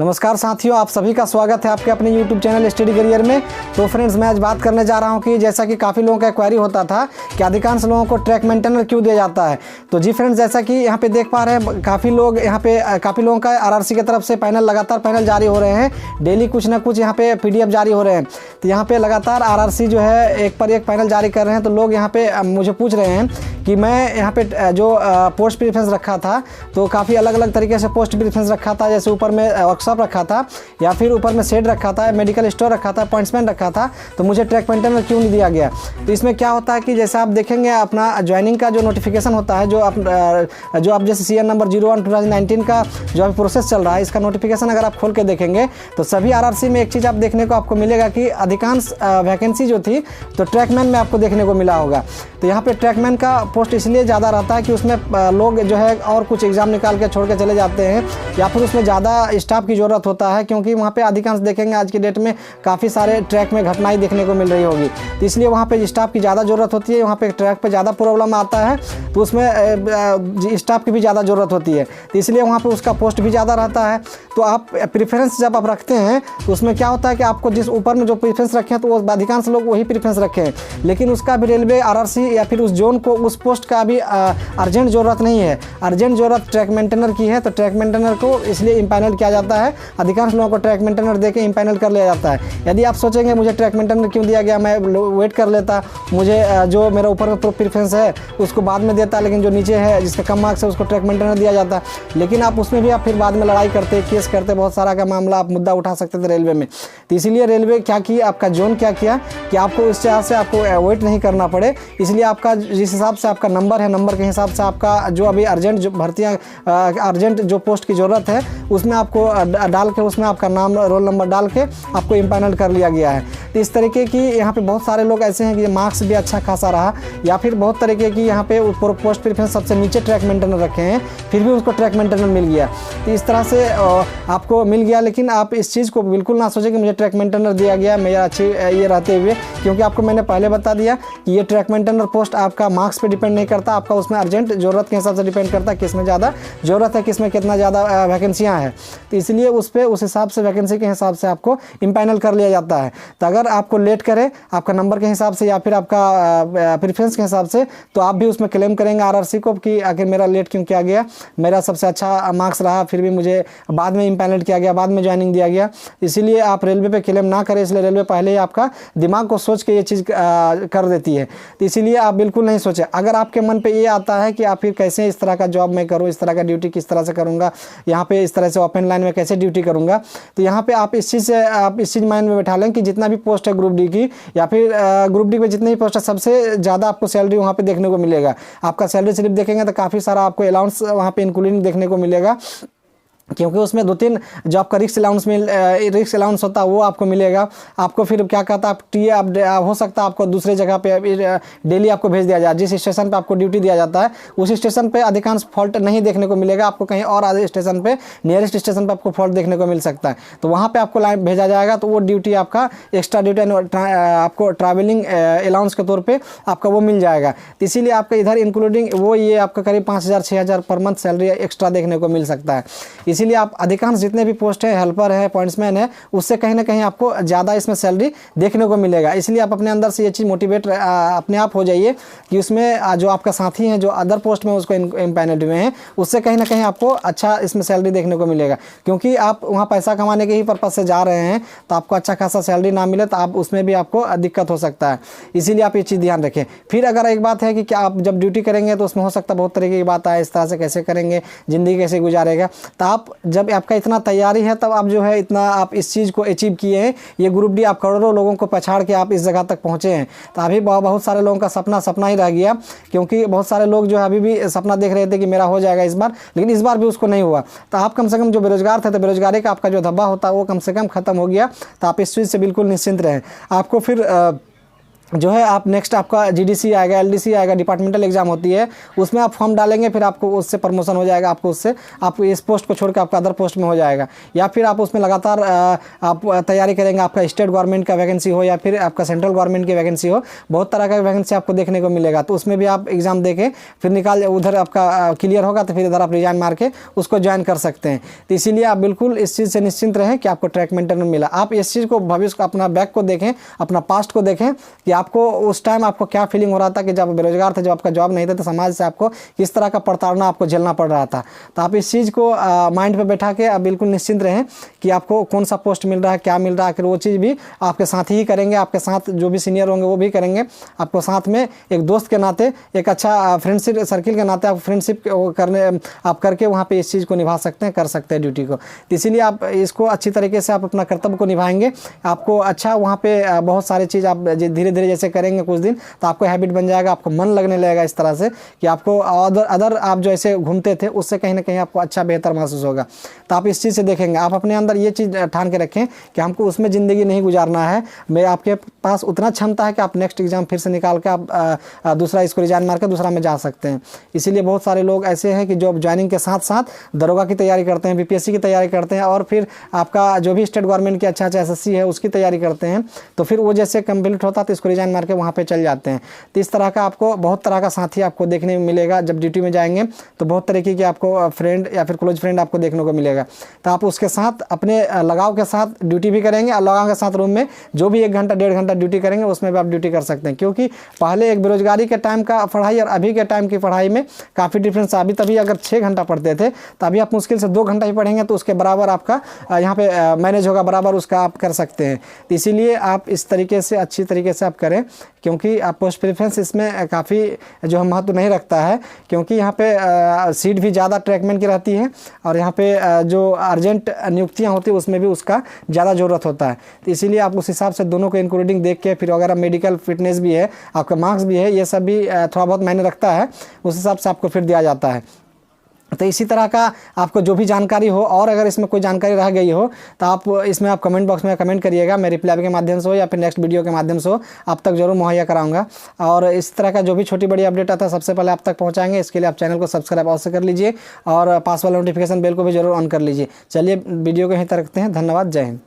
नमस्कार साथियों, आप सभी का स्वागत है आपके अपने YouTube चैनल स्टडी करियर में। तो फ्रेंड्स, मैं आज बात करने जा रहा हूं कि जैसा कि काफ़ी लोगों का क्वेरी होता था कि अधिकांश लोगों को ट्रैक मेंटेनर क्यों दिया जाता है। तो जी फ्रेंड्स, जैसा कि यहां पे देख पा रहे हैं काफ़ी लोगों का RRC की तरफ से लगातार पैनल जारी हो रहे हैं। डेली कुछ ना कुछ यहाँ पे PDF जारी हो रहे हैं। तो यहाँ पे लगातार RRC जो है एक पर एक पैनल जारी कर रहे हैं। तो लोग यहाँ पे मुझे पूछ रहे हैं कि मैं यहाँ पे जो पोस्ट प्रीफरेंस रखा था, तो काफ़ी अलग अलग तरीके से पोस्ट प्रीफरेंस रखा था। जैसे ऊपर में वर्कशॉप रखा था, या फिर ऊपर में शेड रखा था, मेडिकल स्टोर रखा था, पॉइंट्समैन रखा था, तो मुझे ट्रैक मेंटेनर क्यों नहीं दिया गया। तो इसमें क्या होता है कि जैसे आप देखेंगे अपना ज्वाइनिंग का जो नोटिफिकेशन होता है, जो आप जैसे CN नंबर 01 2019 का जो अभी प्रोसेस चल रहा है, इसका नोटिफिकेशन अगर आप खोल के देखेंगे तो सभी RRC में एक चीज़ आप देखने को आपको मिलेगा कि अधिकांश वैकेंसी जो थी तो ट्रैकमैन में आपको देखने को मिला होगा। तो यहाँ पे ट्रैकमैन का पोस्ट इसलिए ज़्यादा रहता है कि उसमें लोग जो है और कुछ एग्ज़ाम निकाल के छोड़ के चले जाते हैं, या फिर उसमें ज़्यादा स्टाफ की ज़रूरत होता है, क्योंकि वहाँ पे अधिकांश देखेंगे आज की डेट में काफ़ी सारे ट्रैक में घटनाएं देखने को मिल रही होगी। तो इसलिए वहाँ पे स्टाफ की ज़्यादा ज़रूरत होती है। वहाँ पे ट्रैक पे ज़्यादा प्रॉब्लम आता है, तो उसमें स्टाफ की भी ज़्यादा ज़रूरत होती है। तो इसलिए वहाँ पे उसका पोस्ट भी ज़्यादा रहता है। तो आप प्रीफरेंस जब आप रखते हैं तो उसमें क्या होता है कि आपको जिस ऊपर में जो प्रीफरेंस रखे हैं तो वो अधिकांश लोग वही प्रीफरेंस रखे हैं, लेकिन उसका भी रेलवे RRC या फिर उस जोन को उस पोस्ट का भी अर्जेंट ज़रूरत नहीं है। अर्जेंट ज़रूरत ट्रैक मेंटेनर की है, तो ट्रैक मेंटेनर को इसलिए इम्पैनल किया जाता है। अधिकांश लोगों को ट्रैक मेंटेनर देके इम्पैनल कर लिया जाता है। यदि आप सोचेंगे मुझे ट्रैक मेंटेनर क्यों दिया गया, मैं वेट कर लेता, मुझे जो मेरा ऊपर में प्रीफरेंस है उसको बाद में देता, लेकिन जो नीचे है जिसका कम मार्क्स है उसको ट्रैक मेंटेनर दिया जाता। लेकिन आप उसमें भी आप फिर बाद में लड़ाई करते, केस करते, बहुत सारा का मामला आप मुद्दा उठा सकते थे रेलवे में। तो इसीलिए रेलवे क्या किया, आपका जोन क्या किया कि आपको इस तरह से आपको वेट नहीं करना पड़े, इसलिए आपका जिस हिसाब से आपका नंबर है, नंबर के हिसाब से आपका जो अभी अर्जेंट जो भर्तियाँ अर्जेंट जो पोस्ट की ज़रूरत है उसमें आपको डाल के उसमें आपका नाम रोल नंबर डाल के आपको इम्पैनल कर लिया गया है। तो इस तरीके की यहाँ पे बहुत सारे लोग ऐसे हैं कि मार्क्स भी अच्छा खासा रहा, या फिर बहुत तरीके की यहाँ पे पोस्ट प्रीफरेंस सबसे नीचे ट्रैक मेंटेनर रखे हैं, फिर भी उसको ट्रैक मेंटेनर मिल गया। तो इस तरह से आपको मिल गया, लेकिन आप इस चीज़ को बिल्कुल ना सोचें कि मुझे ट्रैक मेंटेनर दिया गया मेरा अच्छी ये रहते हुए, क्योंकि आपको मैंने पहले बता दिया कि ये ट्रैक मेंटेनर पोस्ट आपका मार्क्स पे डिपेंड नहीं करता, आपका उसमें अर्जेंट ज़रूरत के हिसाब से डिपेंड करता है, किसमें ज़्यादा ज़रूरत है, किसमें कितना ज़्यादा वैकेंसियाँ हैं। तो इसलिए उस हिसाब से वैकेंसी के हिसाब से आपको इम्पैनल कर लिया जाता है। तो अगर आपको लेट करे आपका नंबर के हिसाब से या फिर आपका प्रेफरेंस के हिसाब से, तो आप भी उसमें क्लेम करेंगे RRC को कि आखिर मेरा लेट क्यों किया गया, मेरा सबसे अच्छा मार्क्स रहा फिर भी मुझे बाद में इम्पैनल किया गया, बाद में ज्वाइनिंग दिया गया। इसीलिए आप रेलवे पे क्लेम ना करें, इसलिए रेलवे पहले ही आपका दिमाग को सोच के ये चीज़ कर देती है। तो इसीलिए आप बिल्कुल नहीं सोचें। अगर आपके मन पे ये आता है कि आप फिर कैसे इस तरह का जॉब मैं करूँ, इस तरह का ड्यूटी किस तरह से करूँगा, यहाँ पे इस तरह से ओपन लाइन में कैसे ड्यूटी करूँगा, तो यहाँ पे आप इस चीज़ माइंड में बैठा लें कि जितना भी पोस्ट है ग्रुप डी की, या फिर ग्रुप डी में जितनी भी पोस्ट है सबसे ज़्यादा आपको सैलरी वहाँ पे देखने को मिलेगा। आपका सैलरी स्लिप देखेंगे तो काफ़ी सारा आपको अलाउंस वहाँ पे इंक्लूडिंग देखने को मिलेगा, क्योंकि उसमें 2-3 जो आपका रिक्स अलाउंस होता है वो आपको मिलेगा। आपको फिर क्या कहता है, आप हो सकता है आपको दूसरे जगह पे डेली आपको भेज दिया जाए, जिस स्टेशन पे आपको ड्यूटी दिया जाता है उस स्टेशन पे अधिकांश फॉल्ट नहीं देखने को मिलेगा, आपको कहीं और आधे स्टेशन पे नियरेस्ट स्टेशन पे आपको फॉल्ट देखने को मिल सकता है। तो वहाँ पे आपको लाइन भेजा जाएगा, तो वो ड्यूटी आपका एक्स्ट्रा ड्यूटी आपको ट्रैवलिंग अलाउंस के तौर पर आपका वो मिल जाएगा। तो इसीलिए आपका इधर इंक्लूडिंग वो ये आपका करीब 5,000-6,000 पर मंथ सैलरी एक्स्ट्रा देखने को मिल सकता है। इसीलिए आप अधिकांश जितने भी पोस्ट है, हेल्पर है, पॉइंट्समैन है, उससे कहीं ना कहीं आपको ज़्यादा इसमें सैलरी देखने को मिलेगा। इसलिए आप अपने अंदर से ये चीज़ मोटिवेट अपने आप हो जाइए कि उसमें जो आपका साथी हैं जो अदर पोस्ट में उसको इम्पैनल्ड हुए हैं, उससे कहीं ना कहीं आपको अच्छा इसमें सैलरी देखने को मिलेगा। क्योंकि आप वहाँ पैसा कमाने के ही पर्पज़ से जा रहे हैं, तो आपको अच्छा खासा सैलरी ना मिले तो आप उसमें भी आपको दिक्कत हो सकता है। इसीलिए आप ये चीज़ ध्यान रखें। फिर अगर एक बात है कि क्या आप जब ड्यूटी करेंगे तो उसमें हो सकता है बहुत तरीके की बात आए, इस तरह से कैसे करेंगे, ज़िंदगी कैसे गुजारेगा। तो आप जब आपका इतना तैयारी है तब आप जो है इतना आप इस चीज़ को अचीव किए हैं। ये ग्रुप डी आप करोड़ों लोगों को पछाड़ के आप इस जगह तक पहुँचे हैं। तो अभी बहुत सारे लोगों का सपना ही रह गया, क्योंकि बहुत सारे लोग जो है अभी भी सपना देख रहे थे कि मेरा हो जाएगा इस बार, लेकिन इस बार भी उसको नहीं हुआ। तो आप कम से कम जो बेरोजगार थे तो बेरोजगारी का आपका जो धब्बा होता है वो कम से कम ख़त्म हो गया। तो आप इस चीज़ से बिल्कुल निश्चिंत रहें। आपको फिर जो है आप नेक्स्ट आपका जीडीसी आएगा, एलडीसी आएगा, डिपार्टमेंटल एग्जाम होती है, उसमें आप फॉर्म डालेंगे, फिर आपको उससे प्रमोशन हो जाएगा, आपको उससे आप इस पोस्ट को छोड़ के आपका अदर पोस्ट में हो जाएगा। या फिर आप उसमें लगातार आप तैयारी करेंगे, आपका स्टेट गवर्नमेंट का वैकेंसी हो या फिर आपका सेंट्रल गवर्नमेंट की वैकेंसी हो, बहुत तरह का वैकेंसी आपको देखने को मिलेगा। तो उसमें भी आप एग्जाम दे के फिर निकाल, उधर आपका क्लियर होगा तो फिर इधर आप रिजाइन मार के उसको ज्वाइन कर सकते हैं। तो इसीलिए आप बिल्कुल इस चीज़ से निश्चिंत रहें कि आपको ट्रैक मेंटेनर मिला। आप इस चीज़ को, भविष्य को, अपना बैक को देखें, अपना पास्ट को देखें कि आपको उस टाइम आपको क्या फीलिंग हो रहा था कि जब बेरोजगार थे, जब आपका जॉब नहीं था, तो समाज से आपको किस तरह का प्रताड़ना आपको झेलना पड़ रहा था। तो आप इस चीज़ को माइंड पे बैठा के आप बिल्कुल निश्चिंत रहें कि आपको कौन सा पोस्ट मिल रहा है, क्या मिल रहा है। फिर वो चीज़ भी आपके साथ ही करेंगे, आपके साथ जो भी सीनियर होंगे वो भी करेंगे। आपको साथ में एक दोस्त के नाते, एक अच्छा फ्रेंडशिप सर्किल के नाते आप फ्रेंडशिप करने आप करके वहाँ पर इस चीज़ को निभा सकते हैं, कर सकते हैं ड्यूटी को। तो इसीलिए आप इसको अच्छी तरीके से आप अपना कर्तव्य को निभाएंगे, आपको अच्छा वहाँ पे बहुत सारी चीज़ आप धीरे धीरे जैसे करेंगे कुछ दिन, तो आपको हैबिट बन जाएगा, आपको मन लगने लगेगा इस तरह से कि आपको अदर आप जो ऐसे घूमते थे उससे कहीं ना कहीं आपको अच्छा बेहतर महसूस होगा। तो आप इस चीज़ से देखेंगे, आप अपने अंदर ये चीज़ ठान के रखें कि हमको उसमें ज़िंदगी नहीं गुजारना है। मैं आपके पास उतना क्षमता है कि आप नेक्स्ट एग्जाम फिर से निकाल के आप दूसरा इसको रिजाइन मार के दूसरा में जा सकते हैं। इसीलिए बहुत सारे लोग ऐसे हैं कि जो ज्वाइनिंग के साथ साथ दरोगा की तैयारी करते हैं, बीपीएससी की तैयारी करते हैं, और फिर आपका जो भी स्टेट गवर्नमेंट की अच्छा एसएससी है उसकी तैयारी करते हैं। तो फिर वो जैसे कंप्लीट होता है तो इसको रिजाइन मार के वहाँ पे चल जाते हैं। तो इस तरह का आपको बहुत तरह का साथी आपको देखने में मिलेगा। जब ड्यूटी में जाएंगे तो बहुत तरीके के आपको फ्रेंड या फिर क्लोज फ्रेंड आपको देखने को मिलेगा। तो आप उसके साथ अपने लगाव के साथ ड्यूटी भी करेंगे, और लगाव के साथ रूम में जो भी 1 घंटा 1.5 घंटा ड्यूटी करेंगे उसमें भी आप ड्यूटी कर सकते हैं। क्योंकि पहले एक बेरोजगारी के टाइम का पढ़ाई और अभी के टाइम की पढ़ाई में काफ़ी डिफरेंस है। अभी तभी अगर 6 घंटा पढ़ते थे तो अभी आप मुश्किल से 2 घंटा ही पढ़ेंगे तो उसके बराबर आपका यहाँ पे मैनेज होगा, बराबर उसका आप कर सकते हैं। तो इसीलिए आप इस तरीके से अच्छी तरीके से आप करें, क्योंकि आप पोस्ट प्रेफरेंस इसमें काफ़ी जो महत्व नहीं रखता है, क्योंकि यहाँ पे सीट भी ज़्यादा ट्रैकमैन की रहती है, और यहाँ पे जो अर्जेंट नियुक्तियाँ होती है उसमें भी उसका ज़्यादा ज़रूरत होता है। तो इसीलिए आप उस हिसाब से दोनों को इंक्लूडिंग देख के, फिर अगर मेडिकल फिटनेस भी है, आपका मार्क्स भी है, ये सब भी थोड़ा बहुत मायने रखता है, उस हिसाब से आपको फिर दिया जाता है। तो इसी तरह का आपको जो भी जानकारी हो, और अगर इसमें कोई जानकारी रह गई हो तो आप इसमें आप कमेंट बॉक्स में कमेंट करिएगा। मैं रिप्लाई के माध्यम से हो या फिर नेक्स्ट वीडियो के माध्यम से हो आप तक जरूर मुहैया कराऊंगा। और इस तरह का जो भी छोटी बड़ी अपडेट आता है सबसे पहले आप तक पहुंचाएंगे। इसके लिए आप चैनल को सब्सक्राइब अवश्य कर लीजिए और पास वाला नोटिफिकेशन बेल को भी जरूर ऑन कर लीजिए। चलिए वीडियो को यहीं तक रखते हैं। धन्यवाद। जय हिंद।